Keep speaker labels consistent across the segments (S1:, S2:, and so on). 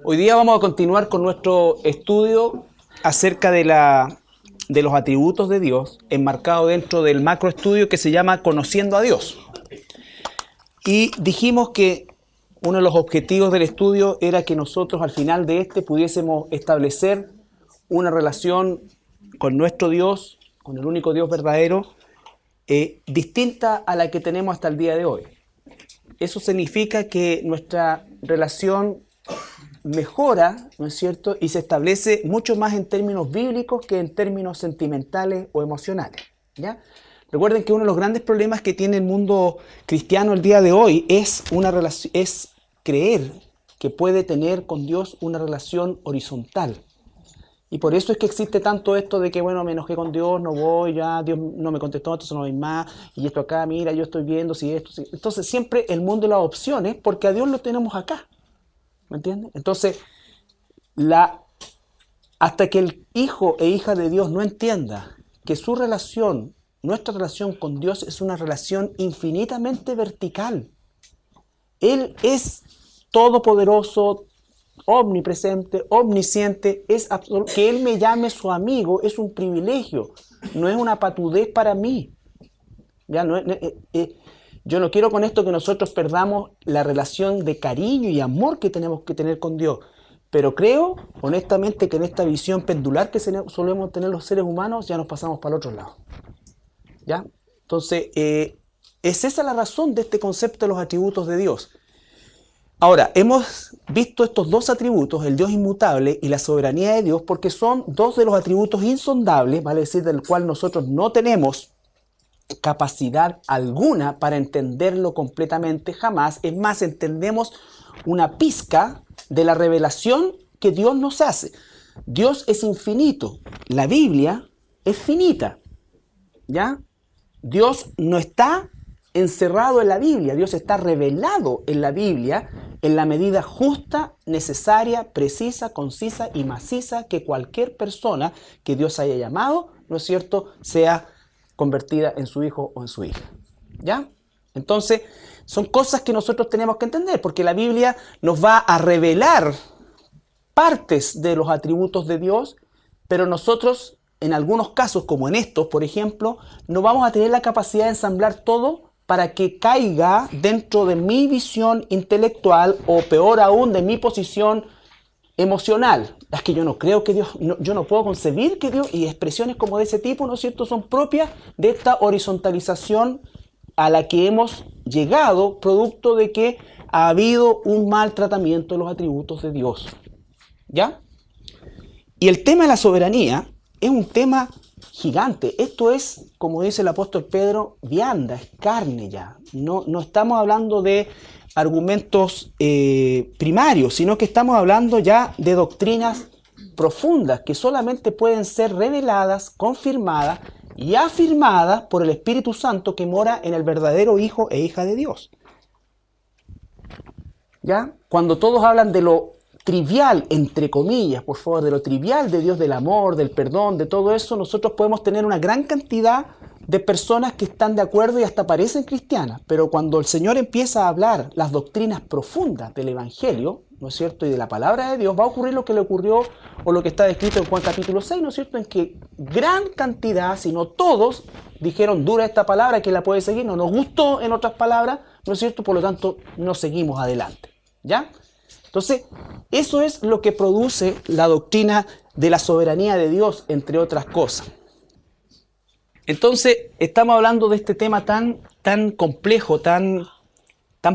S1: Hoy día vamos a continuar con nuestro estudio acerca de los atributos de Dios, enmarcado dentro del macroestudio que se llama Conociendo a Dios. Y dijimos que uno de los objetivos del estudio era que nosotros al final de pudiésemos establecer una relación con nuestro Dios, con el único Dios verdadero, distinta a la que tenemos hasta el día de hoy. Eso significa que nuestra relación mejora, ¿no es cierto?, y se establece mucho más en términos bíblicos que en términos sentimentales o emocionales, ¿ya? Recuerden que uno de los grandes problemas que tiene el mundo cristiano el día de hoy es creer que puede tener con Dios una relación horizontal. Y por eso es que existe tanto esto de que, bueno, me enojé con Dios, no voy, ya Dios no me contestó, entonces no voy más, y esto acá, mira, yo estoy viendo si esto, si... Entonces siempre el mundo de las opciones, porque a Dios lo tenemos acá, ¿me entiendes? Entonces, hasta que el hijo e hija de Dios no entienda que su relación, nuestra relación con Dios es una relación infinitamente vertical. Él es todopoderoso, omnipresente, omnisciente, que Él me llame su amigo es un privilegio, no es una patudez para mí. Ya, yo no quiero con esto que nosotros perdamos la relación de cariño y amor que tenemos que tener con Dios, pero creo honestamente que en esta visión pendular que solemos tener los seres humanos ya nos pasamos para el otro lado. ¿Ya? Entonces, es esa la razón de este concepto de los atributos de Dios. Ahora, hemos visto estos dos atributos, el Dios inmutable y la soberanía de Dios, porque son dos de los atributos insondables, vale decir, del cual nosotros no tenemos capacidad alguna para entenderlo completamente jamás. Es más, entendemos una pizca de la revelación que Dios nos hace. Dios es infinito, la Biblia es finita, ¿ya? Dios no está encerrado en la Biblia, Dios está revelado en la Biblia en la medida justa, necesaria, precisa, concisa y maciza que cualquier persona que Dios haya llamado, ¿no es cierto?, sea convertida en su hijo o en su hija. ¿Ya? Entonces, son cosas que nosotros tenemos que entender, porque la Biblia nos va a revelar partes de los atributos de Dios, pero nosotros, en algunos casos, como en estos, por ejemplo, no vamos a tener la capacidad de ensamblar todo para que caiga dentro de mi visión intelectual o peor aún de mi posición emocional. Es que yo no creo que Dios, yo no puedo concebir que Dios, y expresiones como de ese tipo, ¿no es cierto?, son propias de esta horizontalización a la que hemos llegado producto de que ha habido un mal tratamiento de los atributos de Dios. ¿Ya? Y el tema de la soberanía es un tema gigante. Esto es, como dice el apóstol Pedro, vianda, es carne ya. No estamos hablando de argumentos primarios, sino que estamos hablando ya de doctrinas profundas que solamente pueden ser reveladas, confirmadas y afirmadas por el Espíritu Santo que mora en el verdadero Hijo e hija de Dios. ¿Ya? Cuando todos hablan de lo trivial, entre comillas, por favor, de lo trivial de Dios, del amor, del perdón, de todo eso, nosotros podemos tener una gran cantidad de personas que están de acuerdo y hasta parecen cristianas, pero cuando el Señor empieza a hablar las doctrinas profundas del Evangelio, ¿no es cierto?, y de la palabra de Dios, va a ocurrir lo que le ocurrió o lo que está descrito en Juan capítulo 6, ¿no es cierto?, en que gran cantidad, si no todos, dijeron, dura esta palabra, que la puede seguir, no nos gustó, en otras palabras, ¿no es cierto?, por lo tanto, no seguimos adelante, ¿ya? Entonces, eso es lo que produce la doctrina de la soberanía de Dios, entre otras cosas. Entonces, estamos hablando de este tema tan complejo, tan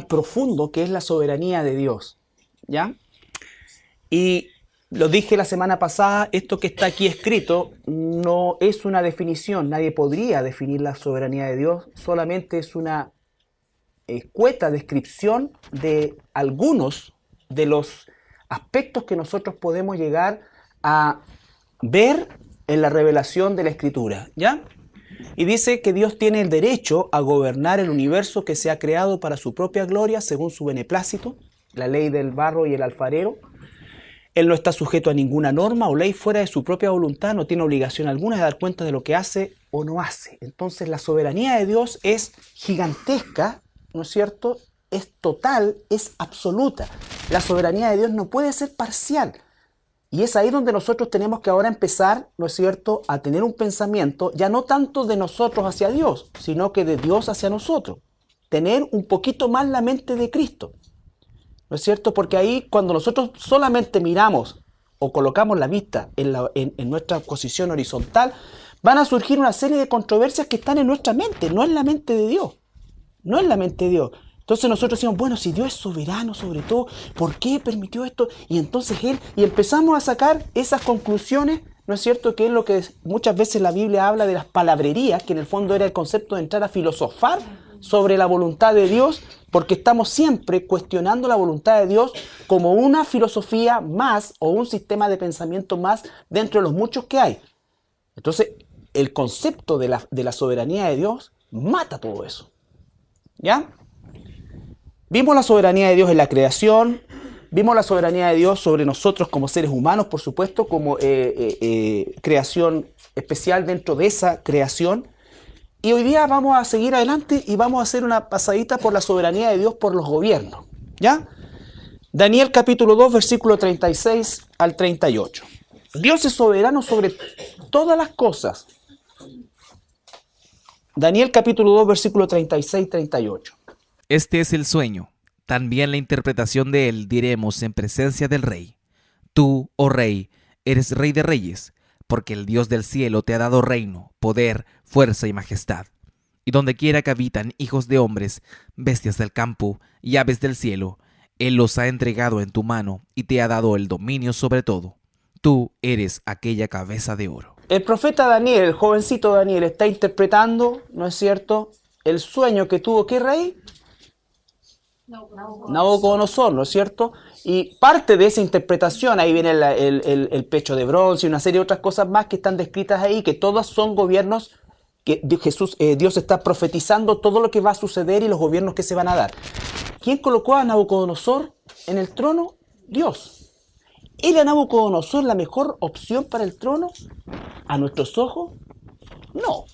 S1: profundo, que es la soberanía de Dios, ¿ya? Y lo dije la semana pasada, esto que está aquí escrito no es una definición, nadie podría definir la soberanía de Dios, solamente es una escueta descripción de algunos de los aspectos que nosotros podemos llegar a ver en la revelación de la Escritura, ¿ya? Y dice que Dios tiene el derecho a gobernar el universo que se ha creado para su propia gloria, según su beneplácito, la ley del barro y el alfarero. Él no está sujeto a ninguna norma o ley fuera de su propia voluntad, no tiene obligación alguna de dar cuenta de lo que hace o no hace. Entonces la soberanía de Dios es gigantesca, ¿no es cierto?, es total, es absoluta. La soberanía de Dios no puede ser parcial. Y es ahí donde nosotros tenemos que ahora empezar, ¿no es cierto?, a tener un pensamiento ya no tanto de nosotros hacia Dios, sino que de Dios hacia nosotros. Tener un poquito más la mente de Cristo, ¿no es cierto? Porque ahí cuando nosotros solamente miramos o colocamos la vista en nuestra posición horizontal, van a surgir una serie de controversias que están en nuestra mente, no en la mente de Dios. No es la mente de Dios. Entonces nosotros decimos, bueno, si Dios es soberano sobre todo, ¿por qué permitió esto? Y entonces y empezamos a sacar esas conclusiones, ¿no es cierto? Que es lo que muchas veces la Biblia habla de las palabrerías, que en el fondo era el concepto de entrar a filosofar sobre la voluntad de Dios, porque estamos siempre cuestionando la voluntad de Dios como una filosofía más o un sistema de pensamiento más dentro de los muchos que hay. Entonces, el concepto de la soberanía de Dios mata todo eso. ¿Ya? Vimos la soberanía de Dios en la creación, vimos la soberanía de Dios sobre nosotros como seres humanos, por supuesto, como creación especial dentro de esa creación. Y hoy día vamos a seguir adelante y vamos a hacer una pasadita por la soberanía de Dios por los gobiernos. ¿Ya? Daniel capítulo 2, versículo 36 al 38. Dios es soberano sobre todas las cosas. Daniel capítulo 2, versículo 36-38.
S2: Este es el sueño, también la interpretación de él diremos en presencia del rey. Tú, oh rey, eres rey de reyes, porque el Dios del cielo te ha dado reino, poder, fuerza y majestad. Y donde quiera que habitan hijos de hombres, bestias del campo y aves del cielo, él los ha entregado en tu mano y te ha dado el dominio sobre todo. Tú eres aquella cabeza de oro.
S1: El profeta Daniel, el jovencito Daniel, está interpretando, ¿no es cierto?, el sueño que tuvo, ¿qué rey? Nabucodonosor, ¿no es cierto? Y parte de esa interpretación, ahí viene el pecho de bronce y una serie de otras cosas más que están descritas ahí, que todas son gobiernos que Dios está profetizando todo lo que va a suceder y los gobiernos que se van a dar. ¿Quién colocó a Nabucodonosor en el trono? Dios. ¿Era Nabucodonosor la mejor opción para el trono? ¿A nuestros ojos? No,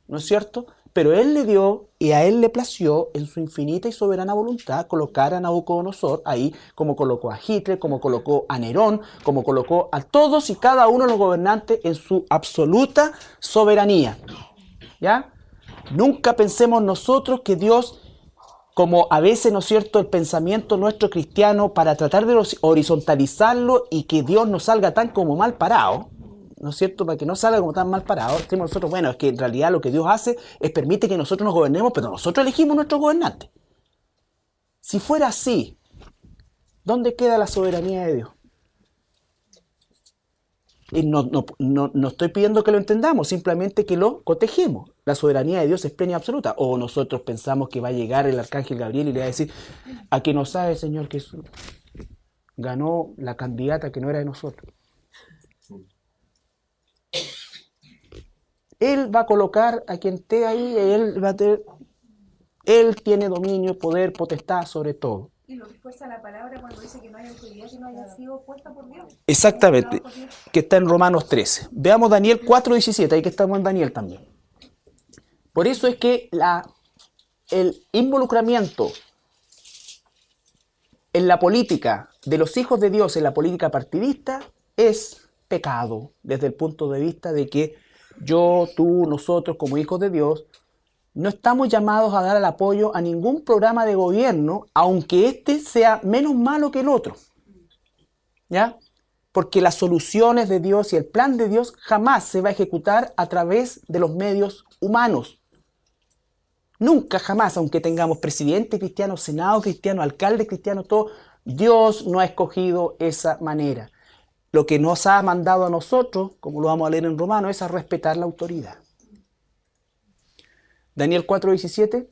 S1: ¿no es cierto? Pero Él le dio y a Él le plació en su infinita y soberana voluntad colocar a Nabucodonosor ahí, como colocó a Hitler, como colocó a Nerón, como colocó a todos y cada uno de los gobernantes en su absoluta soberanía. ¿Ya? Nunca pensemos nosotros que Dios, como a veces, ¿no es cierto?, el pensamiento nuestro cristiano para tratar de horizontalizarlo y que Dios nos salga tan como mal parado, ¿no es cierto?, para que no salga como tan mal parado, decimos nosotros, bueno, es que en realidad lo que Dios hace es permite que nosotros nos gobernemos, pero nosotros elegimos nuestros gobernantes. Si fuera así, ¿dónde queda la soberanía de Dios? Y no estoy pidiendo que lo entendamos, simplemente que lo cotejemos. La soberanía de Dios es plena y absoluta. O nosotros pensamos que va a llegar el arcángel Gabriel y le va a decir, a que no sabe, Señor, que ganó la candidata que no era de nosotros. Él va a colocar a quien esté ahí, Él tiene dominio, poder, potestad sobre todo.
S3: Y lo que fuerza la palabra cuando dice que no hay autoridad que no haya sido puesta por Dios.
S1: Exactamente, que está en Romanos 13. Veamos Daniel 4:17, ahí que estamos en Daniel también. Por eso es que el involucramiento en la política de los hijos de Dios, en la política partidista, es pecado, desde el punto de vista de que yo, tú, nosotros como hijos de Dios, no estamos llamados a dar el apoyo a ningún programa de gobierno, aunque este sea menos malo que el otro. ¿Ya? Porque las soluciones de Dios y el plan de Dios jamás se va a ejecutar a través de los medios humanos. Nunca, jamás, aunque tengamos presidente cristiano, senado cristiano, alcalde cristiano, todo, Dios no ha escogido esa manera. Lo que nos ha mandado a nosotros, como lo vamos a leer en Romanos, es a respetar la autoridad. Daniel 4:17.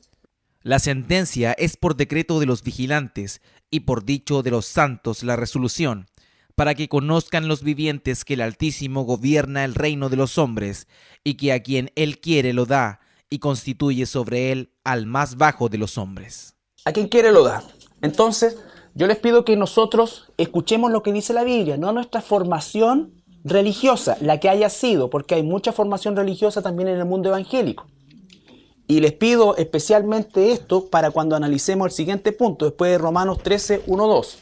S2: La sentencia es por decreto de los vigilantes y por dicho de los santos la resolución, para que conozcan los vivientes que el Altísimo gobierna el reino de los hombres y que a quien Él quiere lo da y constituye sobre él al más bajo de los hombres.
S1: A quien quiere lo da. Entonces, yo les pido que nosotros escuchemos lo que dice la Biblia, no nuestra formación religiosa, la que haya sido, porque hay mucha formación religiosa también en el mundo evangélico. Y les pido especialmente esto para cuando analicemos el siguiente punto, después de Romanos 13, 1, 2.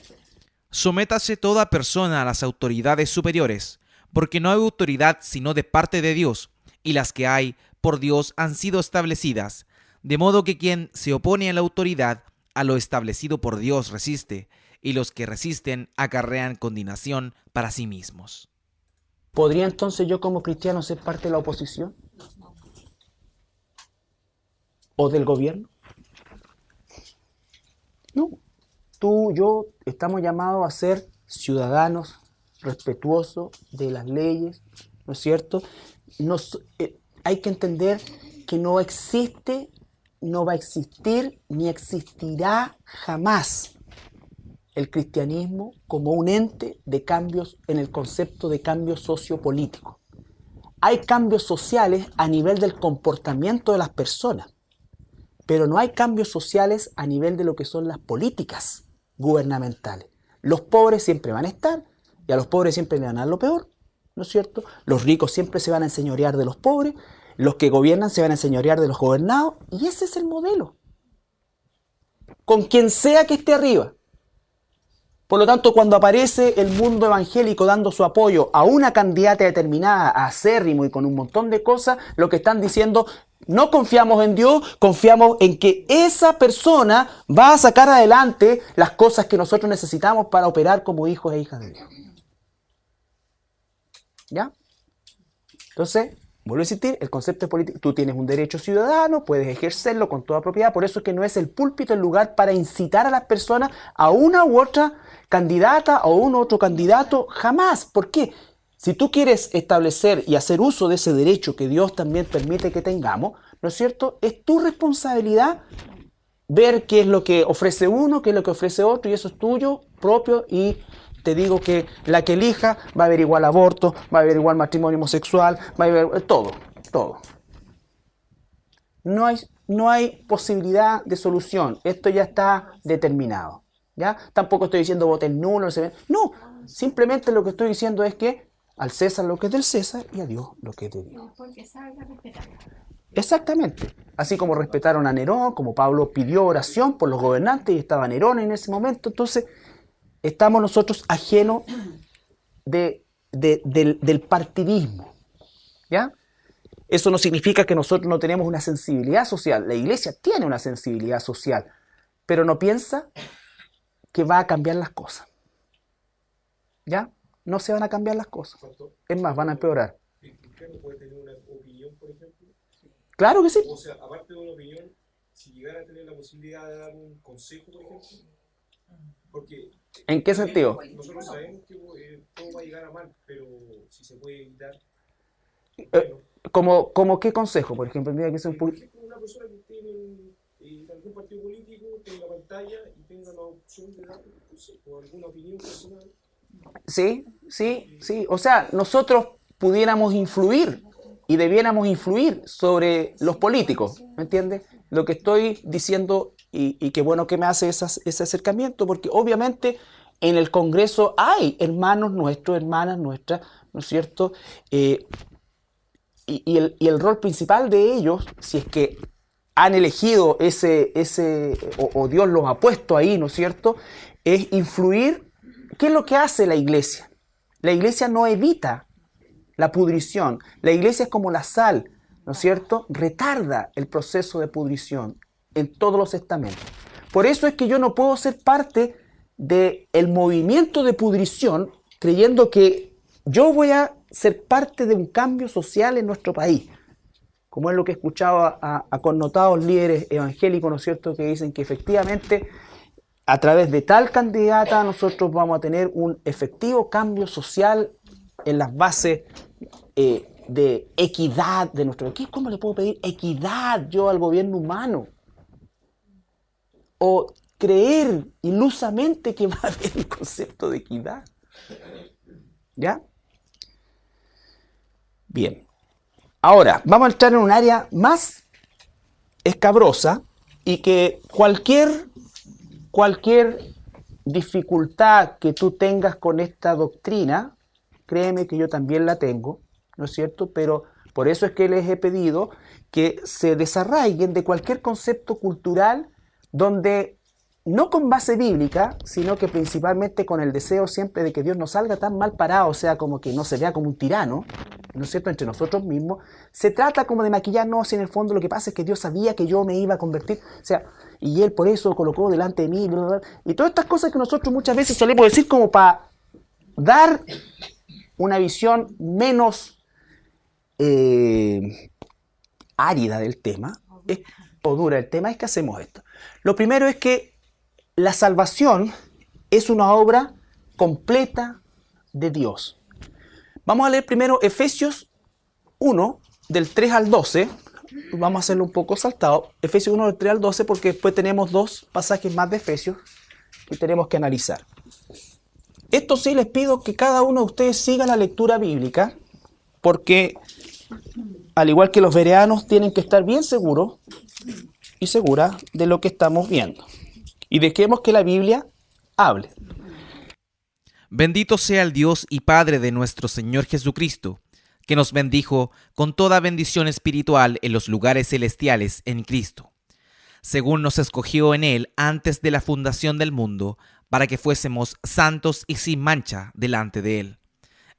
S2: Sométase toda persona a las autoridades superiores, porque no hay autoridad sino de parte de Dios, y las que hay por Dios han sido establecidas, de modo que quien se opone a la autoridad, a lo establecido por Dios resiste, y los que resisten acarrean condenación para sí mismos.
S1: ¿Podría entonces yo como cristiano ser parte de la oposición? ¿O del gobierno? No. Tú, yo, estamos llamados a ser ciudadanos respetuosos de las leyes, ¿no es cierto? Hay que entender que no existe, no va a existir, ni existirá jamás el cristianismo como un ente de cambios en el concepto de cambio sociopolítico. Hay cambios sociales a nivel del comportamiento de las personas, pero no hay cambios sociales a nivel de lo que son las políticas gubernamentales. Los pobres siempre van a estar y a los pobres siempre le van a dar lo peor, ¿no es cierto? Los ricos siempre se van a enseñorear de los pobres, los que gobiernan se van a enseñorear de los gobernados, y ese es el modelo. Con quien sea que esté arriba. Por lo tanto, cuando aparece el mundo evangélico dando su apoyo a una candidata determinada, acérrimo y con un montón de cosas, lo que están diciendo, no confiamos en Dios, confiamos en que esa persona va a sacar adelante las cosas que nosotros necesitamos para operar como hijos e hijas de Dios. ¿Ya? Entonces, vuelvo a insistir, el concepto de política, tú tienes un derecho ciudadano, puedes ejercerlo con toda propiedad, por eso es que no es el púlpito el lugar para incitar a las personas a una u otra candidata o un otro candidato, jamás. ¿Por qué? Si tú quieres establecer y hacer uso de ese derecho que Dios también permite que tengamos, ¿no es cierto? Es tu responsabilidad ver qué es lo que ofrece uno, qué es lo que ofrece otro, y eso es tuyo, propio, y te digo que la que elija va a haber igual aborto, va a haber igual matrimonio homosexual, va a haber todo. No hay posibilidad de solución. Esto ya está determinado. ¿Ya? Tampoco estoy diciendo voten nulo. No, simplemente lo que estoy diciendo es que al César lo que es del César y a Dios lo que es de Dios.
S3: Porque salga respetando.
S1: Exactamente. Así como respetaron a Nerón, como Pablo pidió oración por los gobernantes y estaba Nerón en ese momento, entonces estamos nosotros ajenos del partidismo. ¿Ya? Eso no significa que nosotros no tenemos una sensibilidad social. La iglesia tiene una sensibilidad social, pero no piensa que va a cambiar las cosas. ¿Ya? No se van a cambiar las cosas. Es más, van a empeorar.
S4: ¿El cristiano puede tener una opinión, por ejemplo?
S1: Claro que sí.
S4: O sea, aparte de una opinión, si llegara a tener la posibilidad de dar un consejo, por ejemplo. Porque
S1: ¿En qué sentido?
S4: nosotros sabemos que todo va a llegar a mal, pero si se puede evitar.
S1: ¿Como qué consejo, por ejemplo? Mira que es un
S4: Por ejemplo, una persona que esté en algún partido político, tenga pantalla y tenga la opción de dar un consejo, alguna opinión personal.
S1: Sí. O sea, nosotros pudiéramos influir y debiéramos influir sobre los políticos, ¿me entiendes? Lo que estoy diciendo, y qué bueno que me hace ese acercamiento, porque obviamente en el Congreso hay hermanos nuestros, hermanas nuestras, ¿no es cierto? Y el rol principal de ellos, si es que han elegido o Dios los ha puesto ahí, ¿no es cierto?, es influir. ¿Qué es lo que hace la iglesia? La iglesia no evita la pudrición. La iglesia es como la sal, ¿no es cierto? Retarda el proceso de pudrición en todos los estamentos. Por eso es que yo no puedo ser parte del movimiento de pudrición creyendo que yo voy a ser parte de un cambio social en nuestro país. Como es lo que he escuchado a connotados líderes evangélicos, ¿no es cierto?, que dicen que efectivamente a través de tal candidata nosotros vamos a tener un efectivo cambio social en las bases de equidad de nuestro país. ¿Cómo le puedo pedir equidad yo al gobierno humano? O creer ilusamente que va a haber un concepto de equidad. ¿Ya? Bien. Ahora, vamos a entrar en un área más escabrosa y que cualquier dificultad que tú tengas con esta doctrina, créeme que yo también la tengo, ¿no es cierto? Pero por eso es que les he pedido que se desarraiguen de cualquier concepto cultural donde no con base bíblica, sino que principalmente con el deseo siempre de que Dios no salga tan mal parado, o sea, como que no se vea como un tirano, ¿no es cierto?, entre nosotros mismos. Se trata como de maquillarnos, si en el fondo lo que pasa es que Dios sabía que yo me iba a convertir, o sea, y Él por eso colocó delante de mí, bla, bla, bla, y todas estas cosas que nosotros muchas veces solemos decir como para dar una visión menos árida del tema, o dura el tema, es que hacemos esto. Lo primero es que la salvación es una obra completa de Dios. Vamos a leer primero Efesios 1, del 3 al 12. Vamos a hacerlo un poco saltado. Efesios 1, del 3 al 12, porque después tenemos dos pasajes más de Efesios que tenemos que analizar. Esto sí, les pido que cada uno de ustedes siga la lectura bíblica, porque al igual que los bereanos tienen que estar bien seguros y seguras de lo que estamos viendo. Y dejemos que la Biblia hable.
S2: Bendito sea el Dios y Padre de nuestro Señor Jesucristo, que nos bendijo con toda bendición espiritual en los lugares celestiales en Cristo, según nos escogió en Él antes de la fundación del mundo, para que fuésemos santos y sin mancha delante de Él.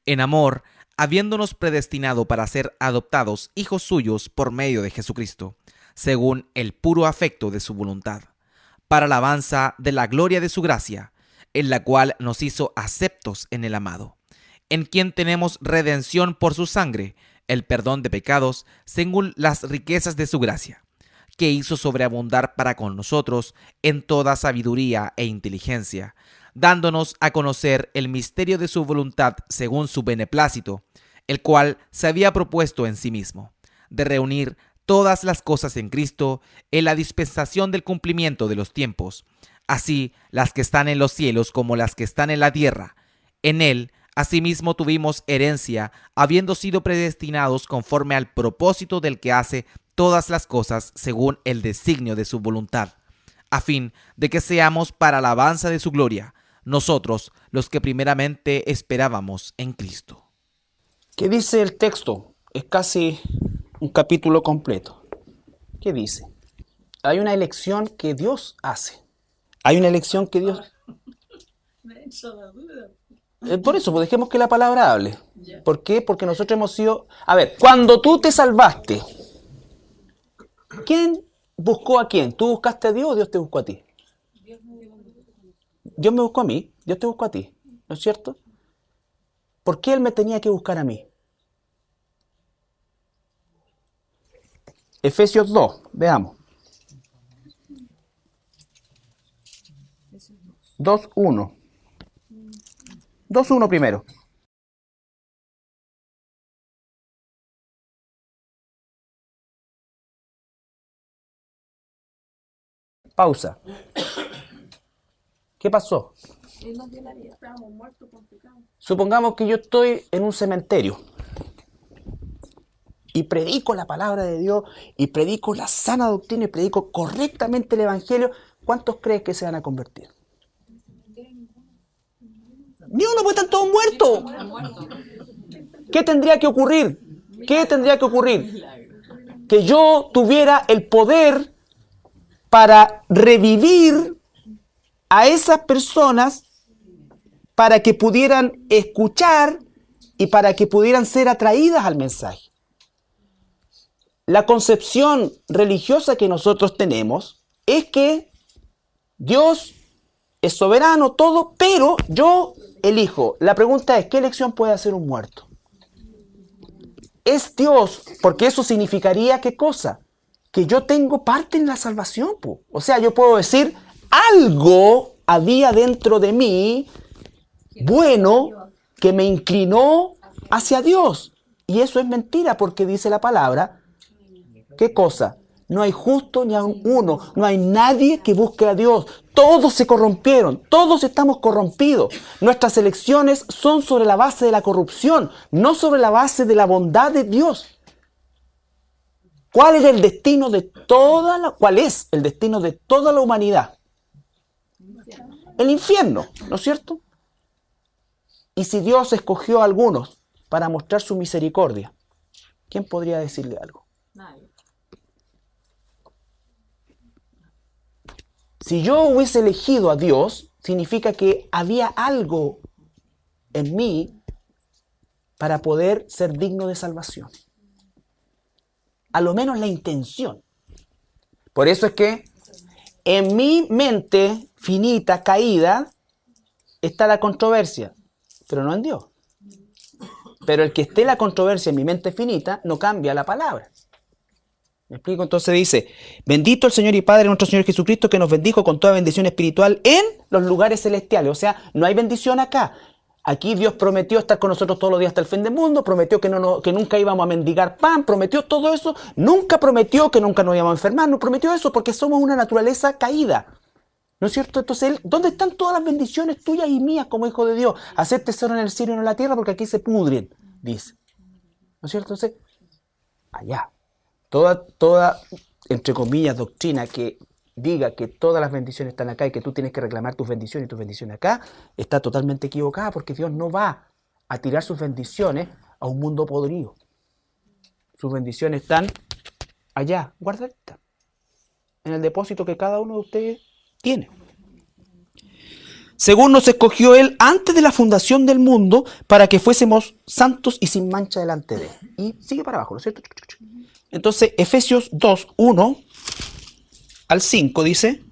S2: En amor, habiéndonos predestinado para ser adoptados hijos suyos por medio de Jesucristo, según el puro afecto de su voluntad, para alabanza de la gloria de su gracia, en la cual nos hizo aceptos en el amado, en quien tenemos redención por su sangre, el perdón de pecados, según las riquezas de su gracia, que hizo sobreabundar para con nosotros en toda sabiduría e inteligencia, dándonos a conocer el misterio de su voluntad según su beneplácito, el cual se había propuesto en sí mismo, de reunir todas las cosas en Cristo en la dispensación del cumplimiento de los tiempos, así las que están en los cielos como las que están en la tierra. En Él, asimismo, tuvimos herencia, habiendo sido predestinados conforme al propósito del que hace todas las cosas según el designio de su voluntad, a fin de que seamos para alabanza de su gloria, nosotros los que primeramente esperábamos en Cristo.
S1: ¿Qué dice el texto? Es casi un capítulo completo. ¿Qué dice? Hay una elección que Dios hace. Hay una elección que Dios... Por eso, pues dejemos que la palabra hable. ¿Por qué? Porque nosotros hemos sido... A ver, cuando tú te salvaste, ¿quién buscó a quién? ¿Tú buscaste a Dios o Dios te buscó a ti? Dios me buscó a mí, Dios te buscó a ti, ¿no es cierto? ¿Por qué Él me tenía que buscar a mí? Efesios 2, veamos. 2:1. 2:1 primero. Pausa. ¿Qué pasó?
S3: Él nos dio la vida. Estábamos muertos por pecado.
S1: Supongamos que yo estoy en un cementerio y predico la palabra de Dios y predico la sana doctrina y predico correctamente el evangelio. ¿Cuántos crees que se van a convertir? Ni uno, pues están todos muertos. ¿Qué tendría que ocurrir? ¿Qué tendría que ocurrir? Que yo tuviera el poder para revivir a esas personas para que pudieran escuchar y para que pudieran ser atraídas al mensaje. La concepción religiosa que nosotros tenemos es que Dios es soberano, todo, pero yo elijo. La pregunta es, ¿qué elección puede hacer un muerto? Es Dios, porque eso significaría, ¿qué cosa? Que yo tengo parte en la salvación, po. O sea, yo puedo decir, algo había dentro de mí bueno que me inclinó hacia Dios. Y eso es mentira, porque dice la palabra, ¿qué cosa? No hay justo ni aun uno, no hay nadie que busque a Dios. Todos se corrompieron, todos estamos corrompidos. Nuestras elecciones son sobre la base de la corrupción, no sobre la base de la bondad de Dios. ¿Cuál es el destino de cuál es el destino de toda la humanidad? El infierno, ¿no es cierto? Y si Dios escogió a algunos para mostrar su misericordia, ¿quién podría decirle algo?
S3: Nadie.
S1: Si yo hubiese elegido a Dios, significa que había algo en mí para poder ser digno de salvación. A lo menos la intención. Por eso es que en mi mente finita, caída, está la controversia, pero no en Dios. Pero el que esté la controversia en mi mente finita no cambia la palabra. ¿Me explico? Entonces dice, bendito el Señor y Padre nuestro Señor Jesucristo, que nos bendijo con toda bendición espiritual en los lugares celestiales. O sea, no hay bendición acá. Aquí Dios prometió estar con nosotros todos los días hasta el fin del mundo, prometió que nunca íbamos a mendigar pan, prometió todo eso, nunca prometió que nunca nos íbamos a enfermar, no prometió eso porque somos una naturaleza caída. ¿No es cierto? Entonces, ¿dónde están todas las bendiciones tuyas y mías como hijo de Dios? Hacer tesoro en el cielo y no en la tierra porque aquí se pudren, dice. ¿No es cierto? Entonces, allá. Toda, entre comillas, doctrina que diga que todas las bendiciones están acá y que tú tienes que reclamar tus bendiciones acá, está totalmente equivocada porque Dios no va a tirar sus bendiciones a un mundo podrido. Sus bendiciones están allá, guardaditas, en el depósito que cada uno de ustedes tiene. Según nos escogió Él antes de la fundación del mundo para que fuésemos santos y sin mancha delante de Él. Y sigue para abajo, ¿no es cierto? Entonces, Efesios 2, 1 al 5 dice,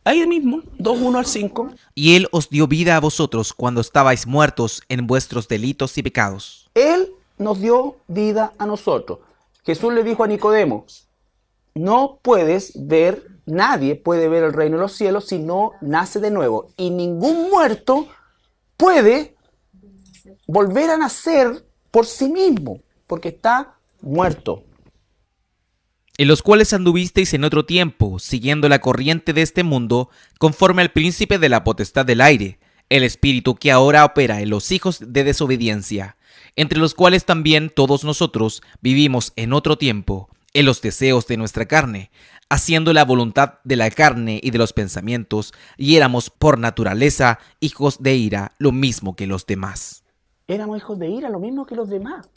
S1: ahí mismo, 2, 1 al 5.
S2: Y Él os dio vida a vosotros cuando estabais muertos en vuestros delitos y pecados.
S1: Él nos dio vida a nosotros. Jesús le dijo a Nicodemo, no puedes ver, nadie puede ver el reino de los cielos si no nace de nuevo. Y ningún muerto puede volver a nacer por sí mismo, porque está muerto.
S2: En los cuales anduvisteis en otro tiempo, siguiendo la corriente de este mundo, conforme al príncipe de la potestad del aire, el espíritu que ahora opera en los hijos de desobediencia, entre los cuales también todos nosotros vivimos en otro tiempo, en los deseos de nuestra carne, haciendo la voluntad de la carne y de los pensamientos, y éramos por naturaleza hijos de ira, lo mismo que los demás.
S1: Éramos hijos de ira, lo mismo que los demás.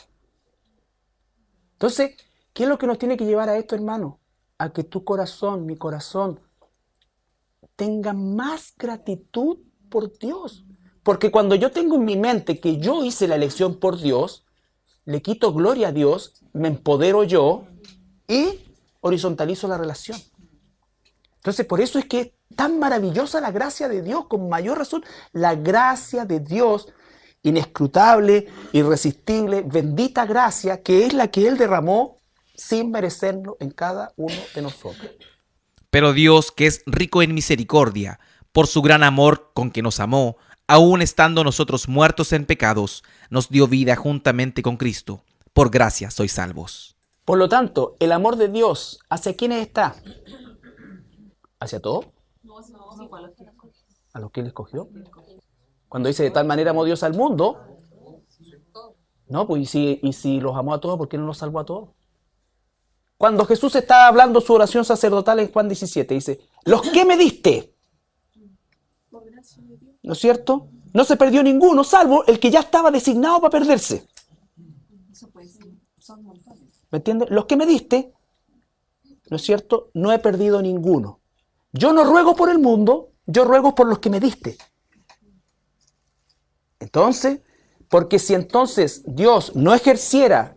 S1: Entonces, ¿qué es lo que nos tiene que llevar a esto, hermano? A que tu corazón, mi corazón, tenga más gratitud por Dios. Porque cuando yo tengo en mi mente que yo hice la elección por Dios, le quito gloria a Dios, me empodero yo y horizontalizo la relación. Entonces, por eso es que es tan maravillosa la gracia de Dios, con mayor razón, la gracia de Dios, inescrutable, irresistible, bendita gracia, que es la que Él derramó sin merecerlo en cada uno de nosotros.
S2: Pero Dios, que es rico en misericordia, por su gran amor con que nos amó, aun estando nosotros muertos en pecados, nos dio vida juntamente con Cristo. Por gracia sois salvos.
S1: Por lo tanto, el amor de Dios, ¿hacia quiénes está? ¿Hacia todos? ¿A los que Él escogió? Cuando dice de tal manera amó Dios al mundo, no, pues y si los amó a todos, ¿por qué no los salvó a todos? Cuando Jesús estaba hablando su oración sacerdotal en Juan 17, dice, los que me diste, ¿no es cierto? No se perdió ninguno, salvo el que ya estaba designado para perderse. ¿Me entiendes? Los que me diste, ¿no es cierto? No he perdido ninguno. Yo no ruego por el mundo, yo ruego por los que me diste. Entonces, porque si entonces Dios no ejerciera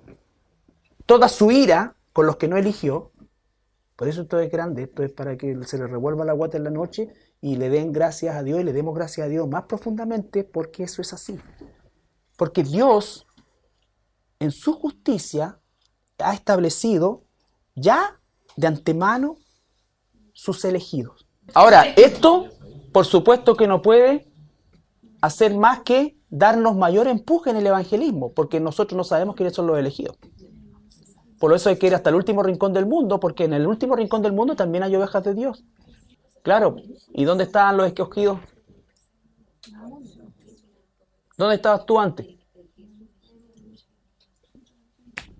S1: toda su ira con los que no eligió, por eso esto es grande, esto es para que se le revuelva la guata en la noche y le den gracias a Dios y le demos gracias a Dios más profundamente, porque eso es así. Porque Dios, en su justicia, ha establecido ya de antemano sus elegidos. Ahora, esto, por supuesto que no puede hacer más que darnos mayor empuje en el evangelismo, porque nosotros no sabemos quiénes son los elegidos. Por eso hay que ir hasta el último rincón del mundo, porque en el último rincón del mundo también hay ovejas de Dios. Claro, ¿y dónde estaban los escogidos? ¿Dónde estabas tú antes?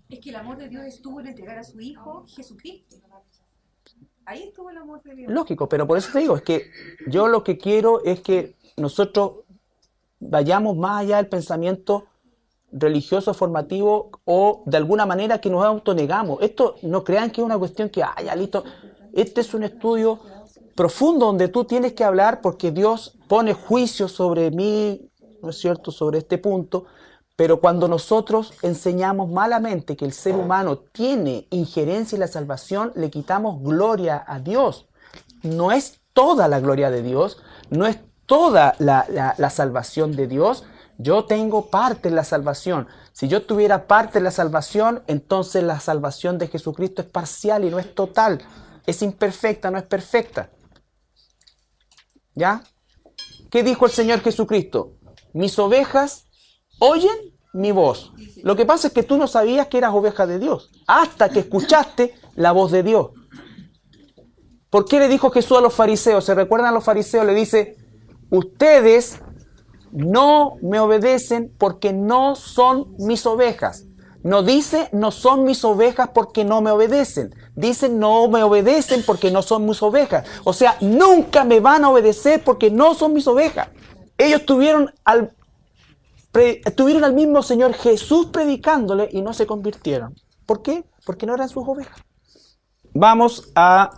S3: Es que el amor de Dios estuvo en entregar a su Hijo Jesucristo. Ahí estuvo el amor de Dios.
S1: Lógico, pero por eso te digo, es que yo lo que quiero es que nosotros vayamos más allá del pensamiento religioso, formativo o de alguna manera que nos autonegamos. Esto no crean que es una cuestión que, ya listo. Este es un estudio profundo donde tú tienes que hablar porque Dios pone juicio sobre mí, ¿no es cierto?, sobre este punto. Pero cuando nosotros enseñamos malamente que el ser humano tiene injerencia en la salvación, le quitamos gloria a Dios. No es toda la gloria de Dios, no es toda la salvación de Dios. Yo tengo parte en la salvación. Si yo tuviera parte en la salvación, entonces la salvación de Jesucristo es parcial y no es total. Es imperfecta, no es perfecta. ¿Ya? ¿Qué dijo el Señor Jesucristo? Mis ovejas oyen mi voz. Lo que pasa es que tú no sabías que eras oveja de Dios hasta que escuchaste la voz de Dios. ¿Por qué le dijo Jesús a los fariseos? ¿Se recuerdan a los fariseos? Le dice, ustedes no me obedecen porque no son mis ovejas. No dice, no son mis ovejas porque no me obedecen. Dice, no me obedecen porque no son mis ovejas. O sea, nunca me van a obedecer porque no son mis ovejas. Ellos tuvieron al mismo Señor Jesús predicándole y no se convirtieron. ¿Por qué? Porque no eran sus ovejas. Vamos a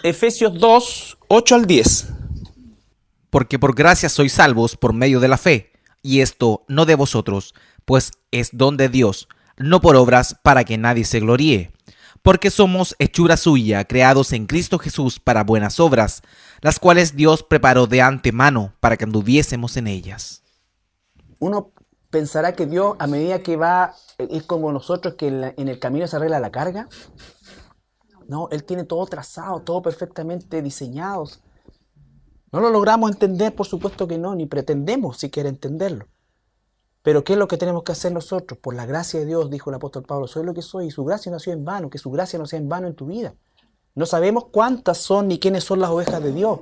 S1: Efesios 2, 8 al 10.
S2: Porque por gracia sois salvos por medio de la fe, y esto no de vosotros, pues es don de Dios, no por obras para que nadie se gloríe. Porque somos hechura suya, creados en Cristo Jesús para buenas obras, las cuales Dios preparó de antemano para que anduviésemos en ellas.
S1: Uno pensará que Dios, a medida que va, es como nosotros que en el camino se arregla la carga. No, Él tiene todo trazado, todo perfectamente diseñado. No lo logramos entender, por supuesto que no, ni pretendemos siquiera entenderlo. Pero ¿qué es lo que tenemos que hacer nosotros? Por la gracia de Dios, dijo el apóstol Pablo, soy lo que soy y su gracia no ha sido en vano, que su gracia no sea en vano en tu vida. No sabemos cuántas son ni quiénes son las ovejas de Dios,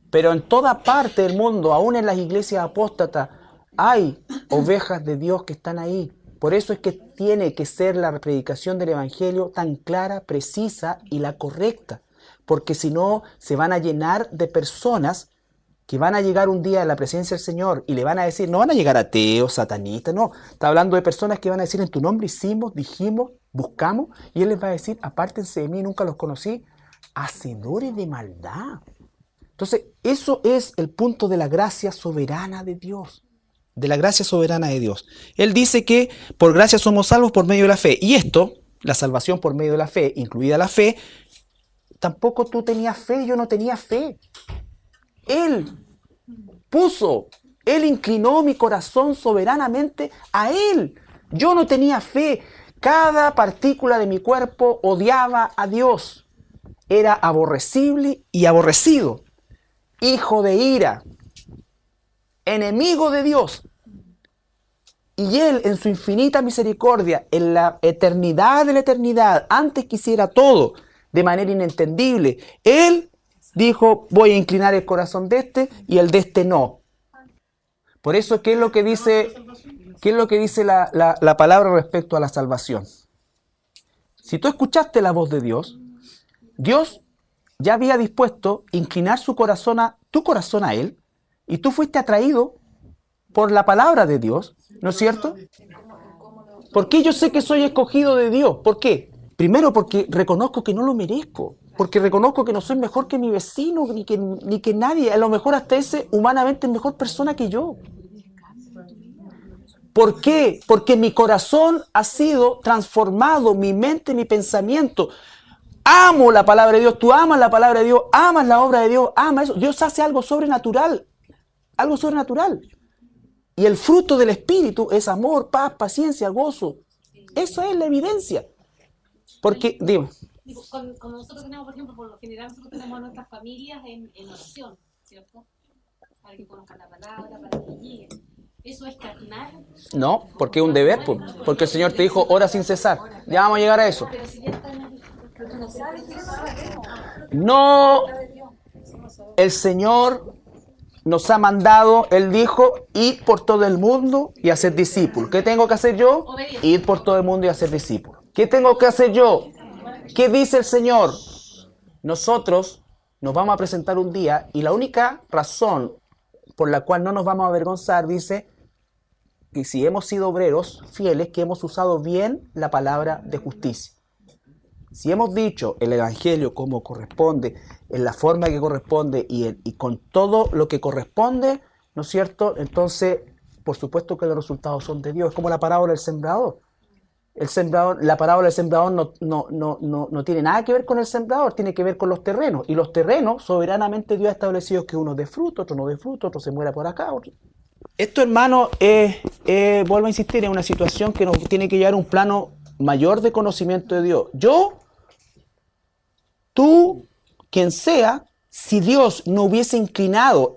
S1: pero en toda parte del mundo, aún en las iglesias apóstatas, hay ovejas de Dios que están ahí. Por eso es que tiene que ser la predicación del Evangelio tan clara, precisa y la correcta. Porque si no, se van a llenar de personas que van a llegar un día a la presencia del Señor y le van a decir, no van a llegar ateos, satanistas, no. Está hablando de personas que van a decir, en tu nombre hicimos, dijimos, buscamos, y Él les va a decir, apártense de mí, nunca los conocí, hacedores de maldad. Entonces, eso es el punto de la gracia soberana de Dios. De la gracia soberana de Dios. Él dice que por gracia somos salvos por medio de la fe. Y esto, la salvación por medio de la fe, incluida la fe, tampoco tú tenías fe, yo no tenía fe. Él inclinó mi corazón soberanamente a Él. Yo no tenía fe. Cada partícula de mi cuerpo odiaba a Dios. Era aborrecible y aborrecido. Hijo de ira. Enemigo de Dios. Y Él, en su infinita misericordia, en la eternidad de la eternidad, antes que hiciera todo de manera inentendible, Él dijo, voy a inclinar el corazón de este y el de este no. Por eso, ¿qué es lo que dice la palabra respecto a la salvación? Si tú escuchaste la voz de Dios, Dios ya había dispuesto inclinar tu corazón a Él, y tú fuiste atraído por la palabra de Dios, ¿no es cierto? ¿Por qué yo sé que soy escogido de Dios? ¿Por qué? Primero porque reconozco que no lo merezco, porque reconozco que no soy mejor que mi vecino, ni que nadie, a lo mejor hasta ese humanamente es mejor persona que yo. ¿Por qué? Porque mi corazón ha sido transformado, mi mente, mi pensamiento. Amo la palabra de Dios, tú amas la palabra de Dios, amas la obra de Dios, amas eso. Dios hace algo sobrenatural, algo sobrenatural. Y el fruto del Espíritu es amor, paz, paciencia, gozo. Eso es la evidencia. Porque, dime.
S5: Como nosotros tenemos, por ejemplo, por lo general nosotros tenemos a nuestras familias en oración, ¿cierto? Para que conozcan la palabra, para que lleguen. ¿Eso es carnal?
S1: No, porque es un deber, porque el Señor te dijo, ora sin cesar. Ya vamos a llegar a eso.
S5: Pero si ya están...
S1: No, el Señor nos ha mandado, Él dijo, ir por todo el mundo y hacer discípulos. ¿Qué tengo que hacer yo? Ir por todo el mundo y hacer discípulos. ¿Qué tengo que hacer yo? ¿Qué dice el Señor? Nosotros nos vamos a presentar un día y la única razón por la cual no nos vamos a avergonzar, dice, que si hemos sido obreros fieles, que hemos usado bien la palabra de justicia. Si hemos dicho el Evangelio como corresponde, en la forma que corresponde y con todo lo que corresponde, ¿no es cierto? Entonces, por supuesto que los resultados son de Dios. Es como la parábola del sembrador. La parábola del sembrador no tiene nada que ver con el sembrador, tiene que ver con los terrenos. Y los terrenos, soberanamente Dios ha establecido que uno dé fruto, otro no dé fruto, otro se muera por acá. Esto, hermano, vuelvo a insistir, es una situación que nos tiene que llevar a un plano mayor de conocimiento de Dios. Tú, quien sea, si Dios no hubiese inclinado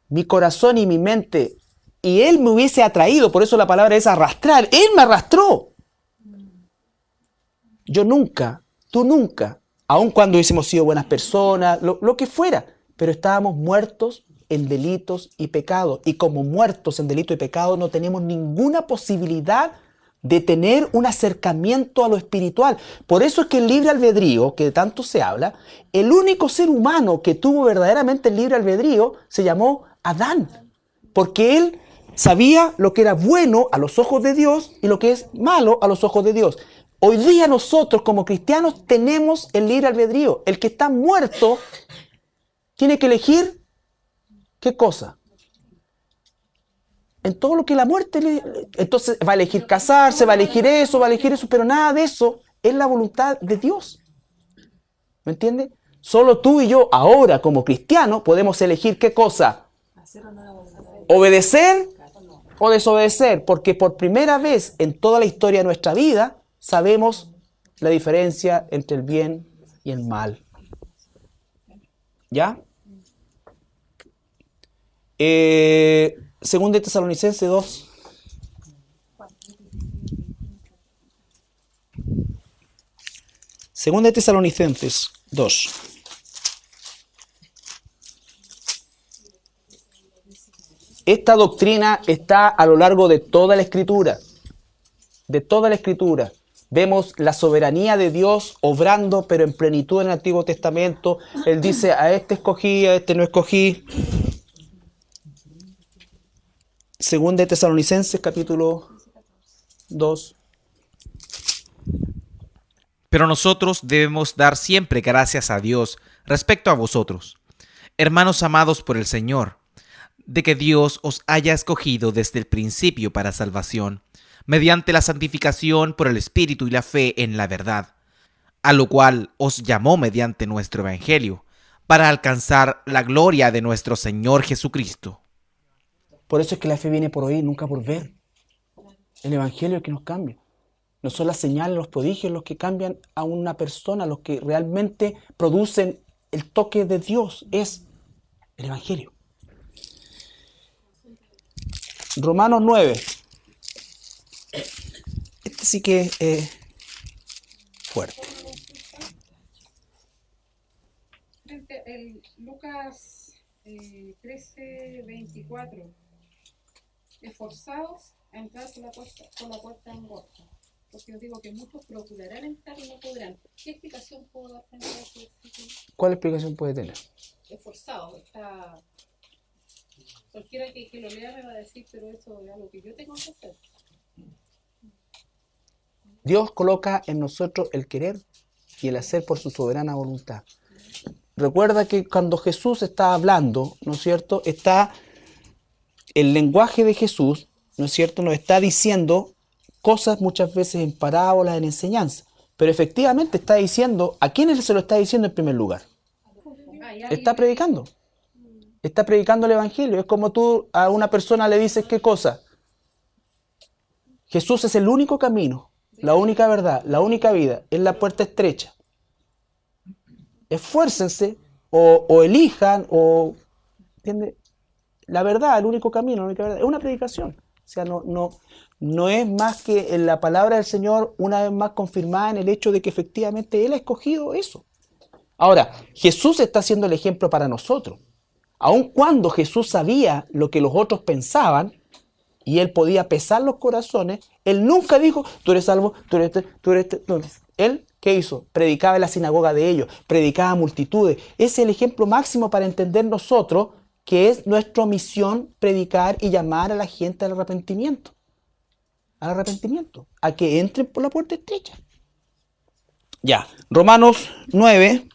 S1: mi corazón y mi mente, y Él me hubiese atraído, por eso la palabra es arrastrar, Él me arrastró. Yo nunca, tú nunca, aun cuando hubiésemos sido buenas personas, lo que fuera, pero estábamos muertos en delitos y pecados, y como muertos en delitos y pecados no tenemos ninguna posibilidad de tener un acercamiento a lo espiritual. Por eso es que el libre albedrío, que de tanto se habla, el único ser humano que tuvo verdaderamente el libre albedrío se llamó Adán, porque él sabía lo que era bueno a los ojos de Dios y lo que es malo a los ojos de Dios. Hoy día nosotros como cristianos tenemos el libre albedrío. El que está muerto tiene que elegir ¿qué cosa? En todo lo que la muerte entonces va a elegir casarse, va a elegir eso, pero nada de eso es la voluntad de Dios. ¿Me entiendes? Solo tú y yo ahora como cristianos podemos elegir ¿qué cosa? Obedecer o desobedecer, porque por primera vez en toda la historia de nuestra vida sabemos la diferencia entre el bien y el mal. ¿Ya? Segunda de Tesalonicenses 2. Segunda de Tesalonicenses 2. Esta doctrina está a lo largo de toda la Escritura. De toda la Escritura. Vemos la soberanía de Dios obrando, pero en plenitud en el Antiguo Testamento. Él dice, a este escogí, a este no escogí. Segunda de Tesalonicenses, capítulo 2.
S2: Pero nosotros debemos dar siempre gracias a Dios respecto a vosotros, hermanos amados por el Señor, de que Dios os haya escogido desde el principio para salvación, mediante la santificación por el Espíritu y la fe en la verdad, a lo cual os llamó mediante nuestro Evangelio, para alcanzar la gloria de nuestro Señor Jesucristo.
S1: Por eso es que la fe viene por oír, nunca por ver. El Evangelio es el que nos cambia. No son las señales, los prodigios los que cambian a una persona, los que realmente producen el toque de Dios. Es el Evangelio. Romanos 9. Este sí que es fuerte.
S3: El Lucas 13:24. Esforzados a entrar por la puerta angosta, porque os digo que muchos procurarán entrar y no podrán. ¿Qué explicación puedo dar frente a eso?
S1: ¿Cuál explicación puede tener?
S3: Esforzados, está... Cualquiera que lo lea me va a decir, pero eso es algo que yo tengo que hacer.
S1: Dios coloca en nosotros el querer y el hacer por su soberana voluntad. Recuerda que cuando Jesús está hablando, ¿no es cierto?, está el lenguaje de Jesús, ¿no es cierto?, nos está diciendo cosas muchas veces en parábolas, en enseñanza, pero efectivamente está diciendo, ¿a quiénes se lo está diciendo en primer lugar? Está predicando. Está predicando el Evangelio. Es como tú a una persona le dices, ¿qué cosa? Jesús es el único camino, la única verdad, la única vida, es la puerta estrecha. Esfuércense o elijan ¿entiendes? La verdad, el único camino, la única verdad. Es una predicación. O sea, no es más que en la palabra del Señor una vez más confirmada en el hecho de que efectivamente Él ha escogido eso. Ahora, Jesús está siendo el ejemplo para nosotros. Aun cuando Jesús sabía lo que los otros pensaban y Él podía pesar los corazones, Él nunca dijo, tú eres salvo, tú eres... No. Él, ¿qué hizo? Predicaba en la sinagoga de ellos, predicaba a multitudes. Es el ejemplo máximo para entender nosotros que es nuestra misión predicar y llamar a la gente al arrepentimiento. Al arrepentimiento, a que entren por la puerta estrecha. Ya, Romanos 9,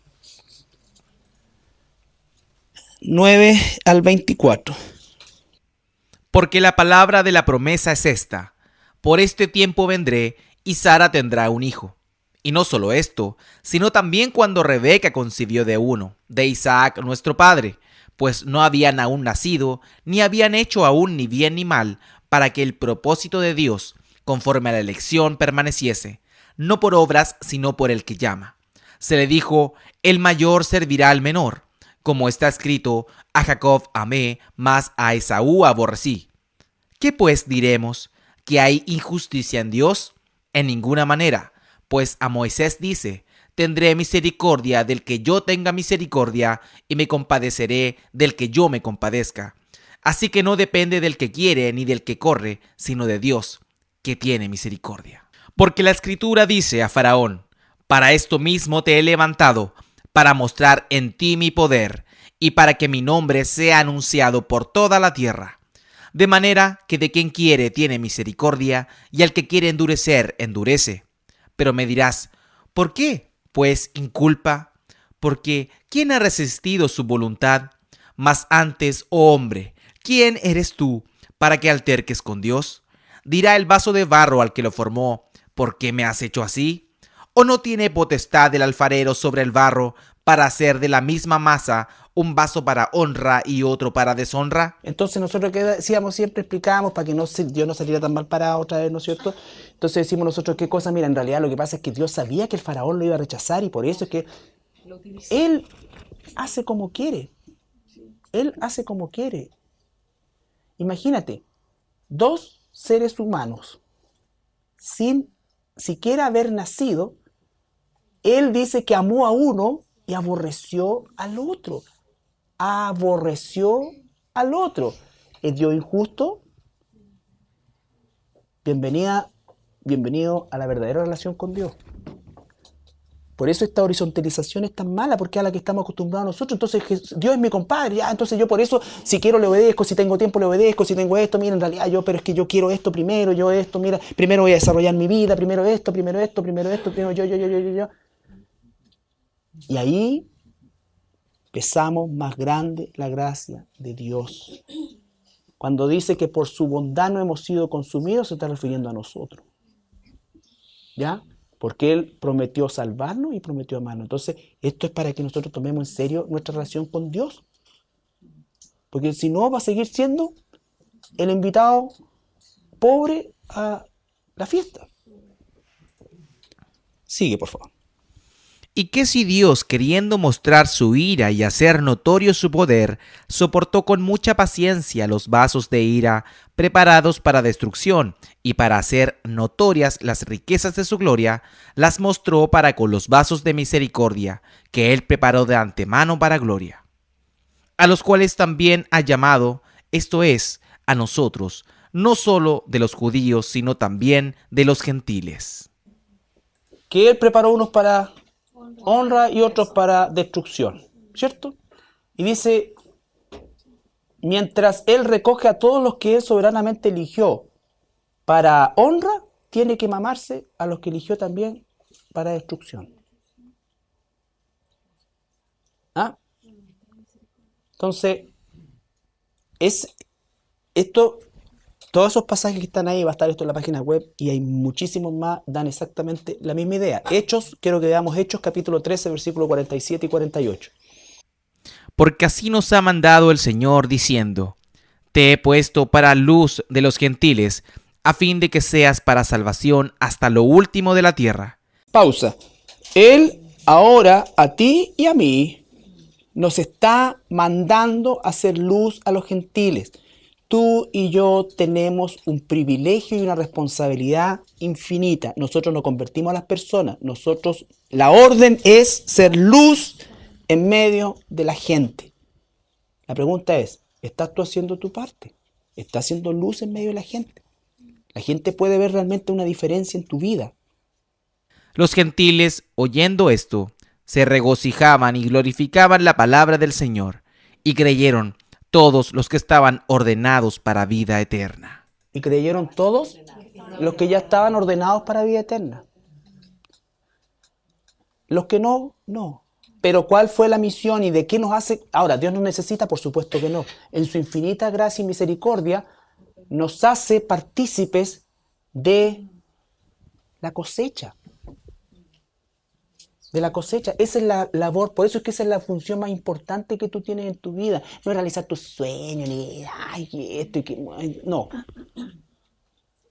S1: 9 al 24.
S2: Porque la palabra de la promesa es esta: por este tiempo vendré y Sara tendrá un hijo. Y no solo esto, sino también cuando Rebeca concibió de uno, de Isaac nuestro padre, pues no habían aún nacido, ni habían hecho aún ni bien ni mal, para que el propósito de Dios, conforme a la elección, permaneciese, no por obras, sino por el que llama. Se le dijo: el mayor servirá al menor, como está escrito: a Jacob amé, mas a Esaú aborrecí. ¿Qué pues diremos? ¿Que hay injusticia en Dios? En ninguna manera, pues a Moisés dice: tendré misericordia del que yo tenga misericordia, y me compadeceré del que yo me compadezca. Así que no depende del que quiere ni del que corre, sino de Dios, que tiene misericordia. Porque la Escritura dice a Faraón: para esto mismo te he levantado, para mostrar en ti mi poder, y para que mi nombre sea anunciado por toda la tierra. De manera que de quien quiere tiene misericordia, y al que quiere endurecer, endurece. Pero me dirás: ¿por qué, pues, inculpa? Porque ¿quién ha resistido su voluntad? Mas antes, oh hombre, ¿quién eres tú para que alterques con Dios? Dirá el vaso de barro al que lo formó: ¿por qué me has hecho así? ¿O no tiene potestad el alfarero sobre el barro para hacer de la misma masa un vaso para honra y otro para deshonra?
S1: Entonces nosotros que decíamos siempre, explicábamos para que Dios no saliera tan mal parado otra vez, ¿no es cierto? Entonces decimos nosotros qué cosa, mira, en realidad lo que pasa es que Dios sabía que el faraón lo iba a rechazar y por eso es que Él hace como quiere. Él hace como quiere. Imagínate, dos seres humanos, sin siquiera haber nacido, Él dice que amó a uno y aborreció al otro. Aborreció al otro. ¿Es Dios injusto? Bienvenido a la verdadera relación con Dios. Por eso esta horizontalización es tan mala, porque es a la que estamos acostumbrados nosotros. Entonces Dios es mi compadre, ya, entonces yo por eso, si quiero le obedezco, si tengo tiempo le obedezco, si tengo esto, mira, en realidad pero es que yo quiero esto primero, yo esto, mira, primero voy a desarrollar mi vida, primero esto, primero yo. Y ahí pesamos más grande la gracia de Dios. Cuando dice que por su bondad no hemos sido consumidos, se está refiriendo a nosotros. ¿Ya? Porque Él prometió salvarnos y prometió amarnos. Entonces, esto es para que nosotros tomemos en serio nuestra relación con Dios. Porque si no, va a seguir siendo el invitado pobre a la fiesta. Sigue, por favor.
S2: ¿Y qué si Dios, queriendo mostrar su ira y hacer notorio su poder, soportó con mucha paciencia los vasos de ira preparados para destrucción, y para hacer notorias las riquezas de su gloria, las mostró para con los vasos de misericordia, que Él preparó de antemano para gloria? A los cuales también ha llamado, esto es, a nosotros, no solo de los judíos, sino también de los gentiles.
S1: Que Él preparó unos para honra y otros para destrucción, ¿cierto? Y dice, mientras Él recoge a todos los que Él soberanamente eligió para honra, tiene que mamarse a los que eligió también para destrucción. ¿Ah? Entonces, todos esos pasajes que están ahí, va a estar esto en la página web y hay muchísimos más, dan exactamente la misma idea. Hechos, quiero que veamos Hechos capítulo 13, versículos 47 y 48.
S2: Porque así nos ha mandado el Señor diciendo: te he puesto para luz de los gentiles, a fin de que seas para salvación hasta lo último de la tierra.
S1: Pausa. Él ahora a ti y a mí nos está mandando a hacer luz a los gentiles. Tú y yo tenemos un privilegio y una responsabilidad infinita. Nosotros nos convertimos a las personas. La orden es ser luz en medio de la gente. La pregunta es, ¿estás tú haciendo tu parte? ¿Estás haciendo luz en medio de la gente? La gente puede ver realmente una diferencia en tu vida.
S2: Los gentiles, oyendo esto, se regocijaban y glorificaban la palabra del Señor, y creyeron todos los que estaban ordenados para vida eterna.
S1: Y creyeron todos los que ya estaban ordenados para vida eterna. Los que no, no. Pero ¿cuál fue la misión y de qué nos hace? Ahora, Dios nos necesita, por supuesto que no. En su infinita gracia y misericordia nos hace partícipes de la cosecha. De la cosecha. Esa es la labor, por eso es que esa es la función más importante que tú tienes en tu vida. No es realizar tus sueños, ni ay, esto y que. No.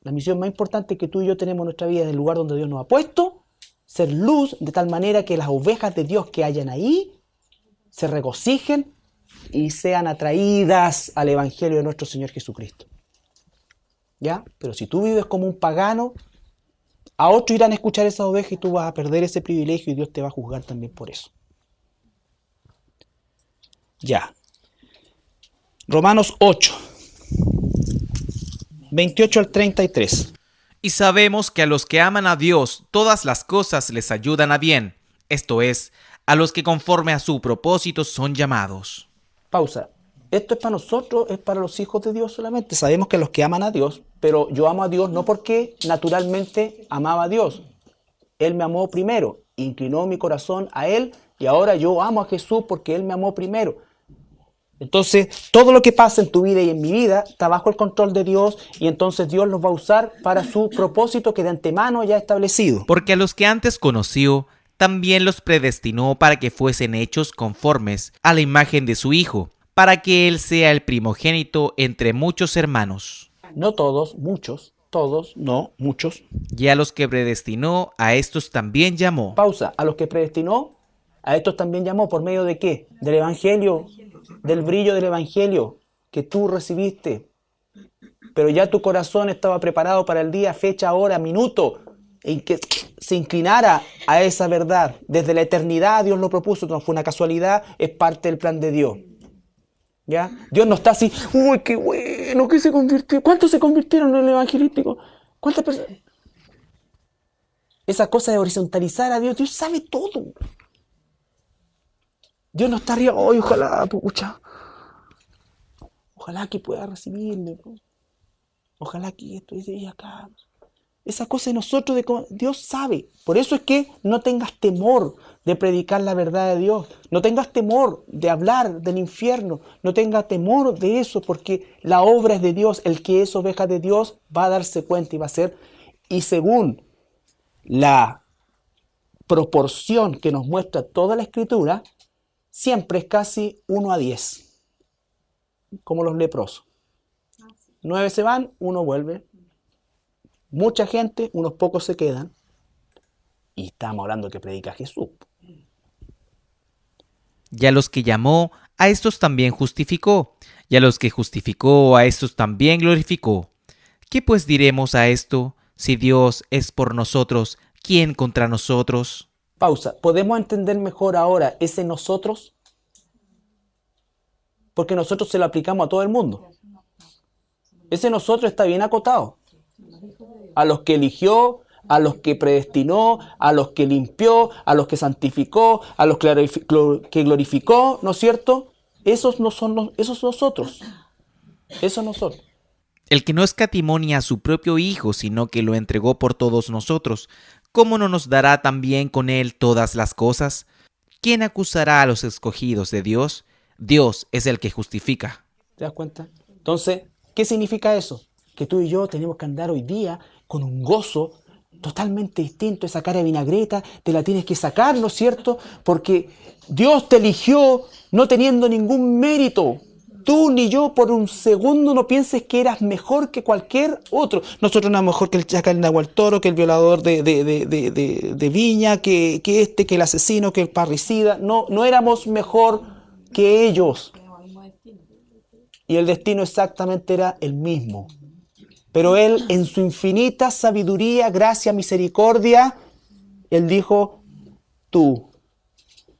S1: La misión más importante que tú y yo tenemos en nuestra vida es el lugar donde Dios nos ha puesto. Ser luz de tal manera que las ovejas de Dios que hayan ahí se regocijen y sean atraídas al Evangelio de nuestro Señor Jesucristo. ¿Ya? Pero si tú vives como un pagano, a otros irán a escuchar esas ovejas y tú vas a perder ese privilegio y Dios te va a juzgar también por eso. Ya. Romanos 8, 28 al 33.
S2: Y sabemos que a los que aman a Dios, todas las cosas les ayudan a bien. Esto es, a los que conforme a su propósito son llamados.
S1: Pausa. Esto es para nosotros, es para los hijos de Dios solamente. Sabemos que los que aman a Dios, pero yo amo a Dios no porque naturalmente amaba a Dios. Él me amó primero, inclinó mi corazón a Él y ahora yo amo a Jesús porque Él me amó primero. Entonces, todo lo que pasa en tu vida y en mi vida está bajo el control de Dios y entonces Dios los va a usar para su propósito que de antemano ya ha establecido.
S2: Porque a los que antes conoció, también los predestinó para que fuesen hechos conformes a la imagen de su Hijo, para que Él sea el primogénito entre muchos hermanos.
S1: No todos, muchos, todos, no, muchos.
S2: Y a los que predestinó, a estos también llamó.
S1: Pausa. A los que predestinó, a estos también llamó. ¿Por medio de qué? Del Evangelio, del brillo del Evangelio que tú recibiste. Pero ya tu corazón estaba preparado para el día, fecha, hora, minuto en que se inclinara a esa verdad. Desde la eternidad Dios lo propuso, no fue una casualidad, es parte del plan de Dios. ¿Ya? Dios no está así, uy, qué bueno que se convirtió. ¿Cuántos se convirtieron en el evangelístico? ¿Cuántas personas? Esa cosa de horizontalizar a Dios, Dios sabe todo. Dios no está arriba, hoy ojalá, pucha. Ojalá que pueda recibirme. Ojalá que esto y acá. Esa cosa de nosotros, Dios sabe. Por eso es que no tengas temor de predicar la verdad de Dios. No tengas temor de hablar del infierno. No tengas temor de eso, porque la obra es de Dios. El que es oveja de Dios va a darse cuenta y va a ser. Y según la proporción que nos muestra toda la Escritura, siempre es casi 1 a 10. Como los leprosos. 9 se van, 1 vuelve. Mucha gente, unos pocos se quedan. Y estamos hablando que predica Jesús.
S2: Y a los que llamó, a estos también justificó. Y a los que justificó, a estos también glorificó. ¿Qué pues diremos a esto? Si Dios es por nosotros, ¿quién contra nosotros?
S1: Pausa. ¿Podemos entender mejor ahora ese nosotros? Porque nosotros se lo aplicamos a todo el mundo. Ese nosotros está bien acotado. A los que eligió, a los que predestinó, a los que limpió, a los que santificó, a los que glorificó, ¿no es cierto? Esos no son esos nosotros. Esos nosotros.
S2: El que no escatimó ni a su propio Hijo, sino que lo entregó por todos nosotros, ¿cómo no nos dará también con Él todas las cosas? ¿Quién acusará a los escogidos de Dios? Dios es el que justifica.
S1: ¿Te das cuenta? Entonces, ¿qué significa eso? Que tú y yo tenemos que andar hoy día con un gozo totalmente distinto. Esa cara de vinagreta te la tienes que sacar, ¿no es cierto? Porque Dios te eligió no teniendo ningún mérito. Tú ni yo por un segundo no pienses que eras mejor que cualquier otro. Nosotros no somos mejor que el chacal Nahualtoro, que el violador de Viña, que el asesino, que el parricida. No éramos mejor que ellos. Y el destino exactamente era el mismo. Pero Él, en su infinita sabiduría, gracia, misericordia, Él dijo, tú,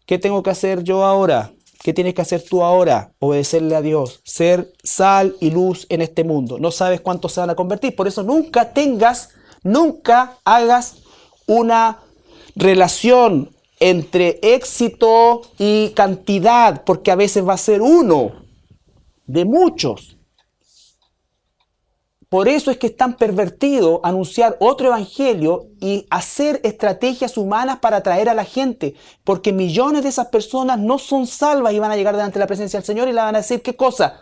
S1: ¿qué tengo que hacer yo ahora? ¿Qué tienes que hacer tú ahora? Obedecerle a Dios, ser sal y luz en este mundo. No sabes cuántos se van a convertir. Por eso nunca hagas una relación entre éxito y cantidad, porque a veces va a ser uno de muchos. Por eso es que es tan pervertido anunciar otro evangelio y hacer estrategias humanas para atraer a la gente. Porque millones de esas personas no son salvas y van a llegar delante de la presencia del Señor y le van a decir, ¿qué cosa?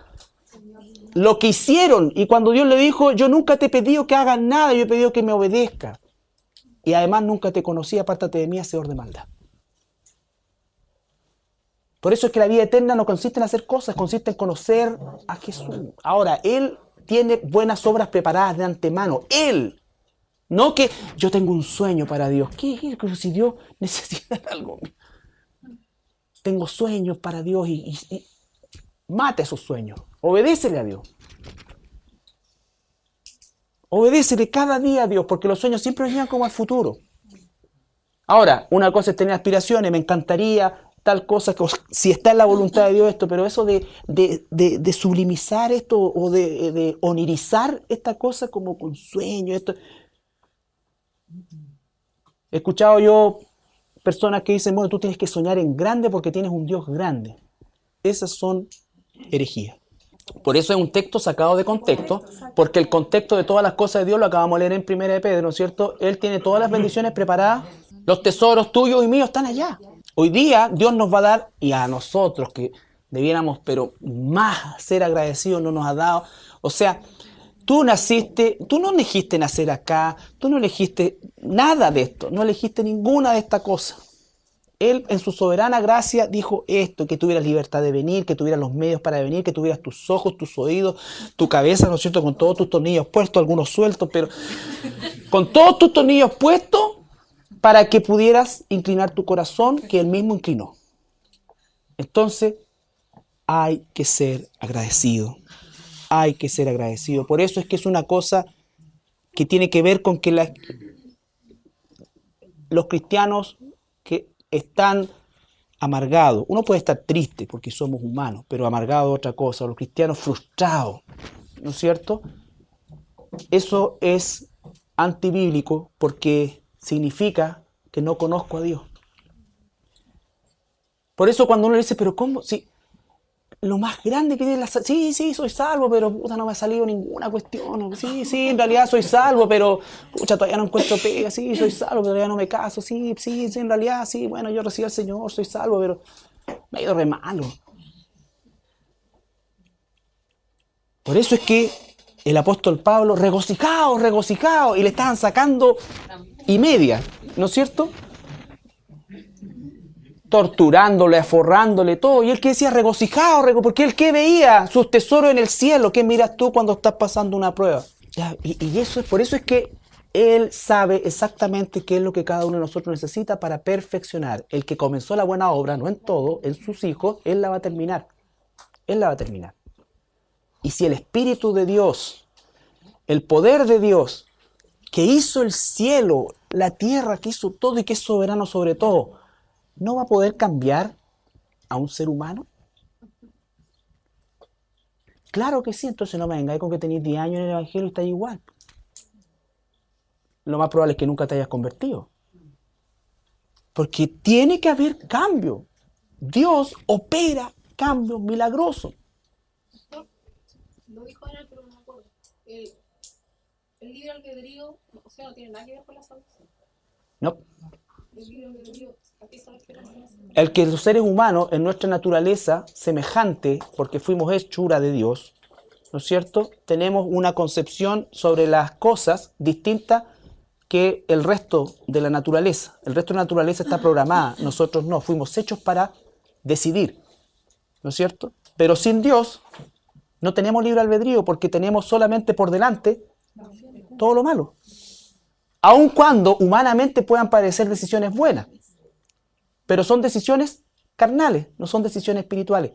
S1: Lo que hicieron. Y cuando Dios le dijo, yo nunca te he pedido que hagas nada, yo he pedido que me obedezca. Y además nunca te conocí, apártate de mí, hacedor de maldad. Por eso es que la vida eterna no consiste en hacer cosas, consiste en conocer a Jesús. Ahora, Él tiene buenas obras preparadas de antemano. Él. No que yo tengo un sueño para Dios. ¿Qué es? Si Dios necesita algo. Tengo sueños para Dios y mate esos sueños. Obedécele a Dios. Obedécele cada día a Dios, porque los sueños siempre nos llevan como al futuro. Ahora, una cosa es tener aspiraciones, me encantaría tal cosa, que si está en la voluntad de Dios esto, pero eso de sublimizar esto o de onirizar esta cosa como con sueño, esto. He escuchado yo personas que dicen, bueno, tú tienes que soñar en grande porque tienes un Dios grande. Esas son herejías. Por eso es un texto sacado de contexto, porque el contexto de todas las cosas de Dios lo acabamos de leer en 1 de Pedro, ¿no es cierto? Él tiene todas las bendiciones preparadas, los tesoros tuyos y míos están allá. Hoy día Dios nos va a dar, y a nosotros que debiéramos, pero más ser agradecidos, no nos ha dado. O sea, tú no elegiste nacer acá, tú no elegiste nada de esto, no elegiste ninguna de estas cosas. Él en su soberana gracia dijo esto, que tuvieras libertad de venir, que tuvieras los medios para venir, que tuvieras tus ojos, tus oídos, tu cabeza, ¿no es cierto?, con todos tus tornillos puestos, algunos sueltos, pero con todos tus tornillos puestos para que pudieras inclinar tu corazón, que Él mismo inclinó. Entonces, hay que ser agradecido. Hay que ser agradecido. Por eso es que es una cosa que tiene que ver con que los cristianos que están amargados, uno puede estar triste porque somos humanos, pero amargado es otra cosa, los cristianos frustrados, ¿no es cierto? Eso es antibíblico porque significa que no conozco a Dios. Por eso cuando uno le dice, pero ¿cómo? Si lo más grande que tiene sí, soy salvo, pero puta, no me ha salido ninguna cuestión. Sí, en realidad soy salvo, pero pucha, todavía no encuentro pega. Sí, soy salvo, pero todavía no me caso. Sí, en realidad, sí, bueno, yo recibo al Señor, soy salvo, pero me ha ido re malo. Por eso es que el apóstol Pablo, regocijado, y le estaban sacando y media, ¿no es cierto? Torturándole, aforrándole, todo. Y él que decía regocijado, porque él que veía sus tesoros en el cielo. ¿Qué miras tú cuando estás pasando una prueba? Ya, y eso es, por eso es que él sabe exactamente qué es lo que cada uno de nosotros necesita para perfeccionar. El que comenzó la buena obra, no en todo, en sus hijos, él la va a terminar. Él la va a terminar. Y si el Espíritu de Dios, el poder de Dios, que hizo el cielo, la tierra, que hizo todo y que es soberano sobre todo, ¿no va a poder cambiar a un ser humano? Claro que sí, entonces no me vengáis con que tenéis 10 años en el Evangelio y estáis igual. Lo más probable es que nunca te hayas convertido. Porque tiene que haber cambio. Dios opera cambios milagrosos.
S3: Lo dijo Ana, pero no me acuerdo. El libre albedrío, o sea, no tiene nada que ver con la salvación.
S1: No.
S3: El libre albedrío, ¿a qué sabes que la salvación?
S1: El que los seres humanos, en nuestra naturaleza semejante, porque fuimos hechura de Dios, ¿no es cierto?, tenemos una concepción sobre las cosas distinta que el resto de la naturaleza. El resto de la naturaleza está programada, nosotros no, fuimos hechos para decidir, ¿no es cierto? Pero sin Dios no tenemos libre albedrío porque tenemos solamente por delante todo lo malo. Aun cuando humanamente puedan parecer decisiones buenas, pero son decisiones carnales, no son decisiones espirituales.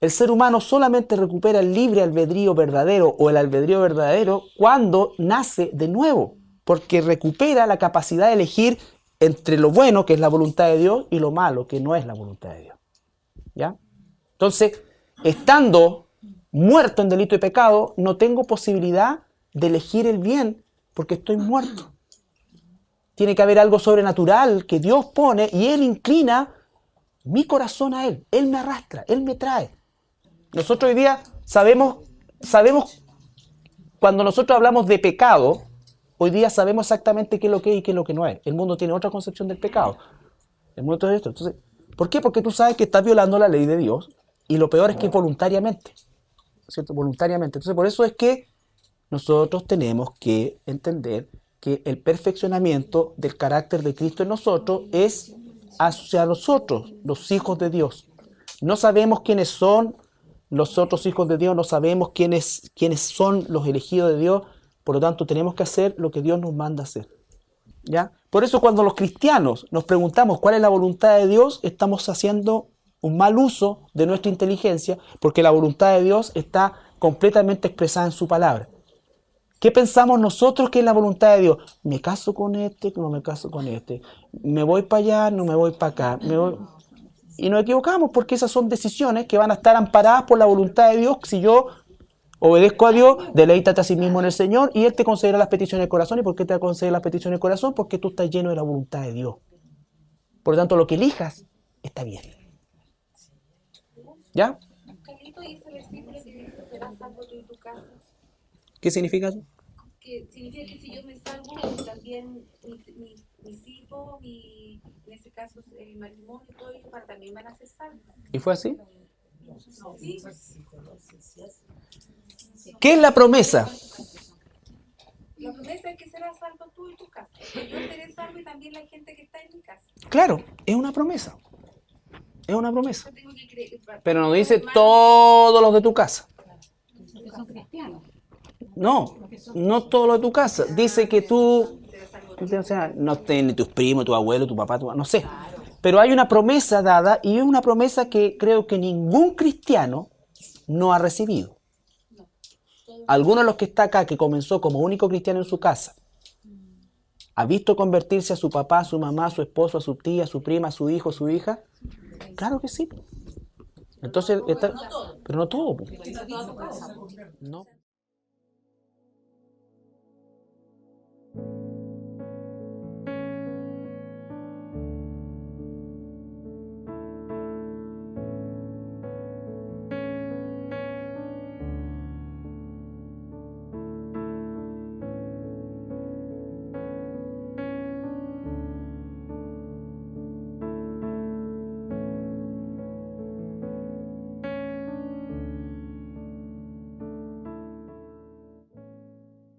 S1: El ser humano solamente recupera el libre albedrío verdadero o el albedrío verdadero cuando nace de nuevo, porque recupera la capacidad de elegir entre lo bueno, que es la voluntad de Dios, y lo malo, que no es la voluntad de Dios. ¿Ya? Entonces, estando muerto en delito y pecado, no tengo posibilidad de elegir el bien, porque estoy muerto. Tiene que haber algo sobrenatural que Dios pone y Él inclina mi corazón a Él. Él me arrastra, Él me trae. Nosotros hoy día sabemos cuando nosotros hablamos de pecado, hoy día sabemos exactamente qué es lo que es y qué es lo que no es. El mundo tiene otra concepción del pecado. El mundo tiene esto. Entonces, ¿por qué? Porque tú sabes que estás violando la ley de Dios y lo peor es que voluntariamente. ¿Cierto? Voluntariamente. Entonces, por eso es que nosotros tenemos que entender que el perfeccionamiento del carácter de Cristo en nosotros es hacia nosotros, los hijos de Dios. No sabemos quiénes son los otros hijos de Dios, no sabemos quiénes son los elegidos de Dios, por lo tanto tenemos que hacer lo que Dios nos manda hacer. ¿Ya? Por eso cuando los cristianos nos preguntamos cuál es la voluntad de Dios, estamos haciendo un mal uso de nuestra inteligencia, porque la voluntad de Dios está completamente expresada en su palabra. ¿Qué pensamos nosotros que es la voluntad de Dios? ¿Me caso con este? ¿No me caso con este? ¿Me voy para allá? ¿No me voy para acá? Y nos equivocamos porque esas son decisiones que van a estar amparadas por la voluntad de Dios. Si yo obedezco a Dios, deleítate a sí mismo en el Señor y Él te concederá las peticiones del corazón. ¿Y por qué te va a conceder las peticiones del corazón? Porque tú estás lleno de la voluntad de Dios. Por lo tanto, lo que elijas está bien. ¿Ya?
S6: Carlito, ¿y ese versículo que dice, serás salvo tú y tu casa?
S1: ¿Qué significa eso?
S6: Que significa que si yo me salvo, también mis hijos, en ese caso el matrimonio y todo ello, también van a ser salvos.
S1: ¿Y fue así?
S6: Sí.
S1: ¿Qué es la promesa?
S6: La promesa es que serás salvo tú y tu casa. Que yo seré salvo y también la gente que está en mi casa.
S1: Claro, es una promesa. Es una promesa.
S6: Yo tengo que creer,
S1: Pero no dice todos los de tu casa.
S5: Porque son cristianos.
S1: No, no todos los de tu casa. Dice que tú, o sea, no tienes tus primos, tu abuelo, tu papá, no sé. Pero hay una promesa dada y es una promesa que creo que ningún cristiano no ha recibido. Alguno de los que está acá, que comenzó como único cristiano en su casa, ¿ha visto convertirse a su papá, a su mamá, a su esposo, a su tía, a su prima, a su hijo, a su hija? Claro que sí. Entonces, pero no todo. No.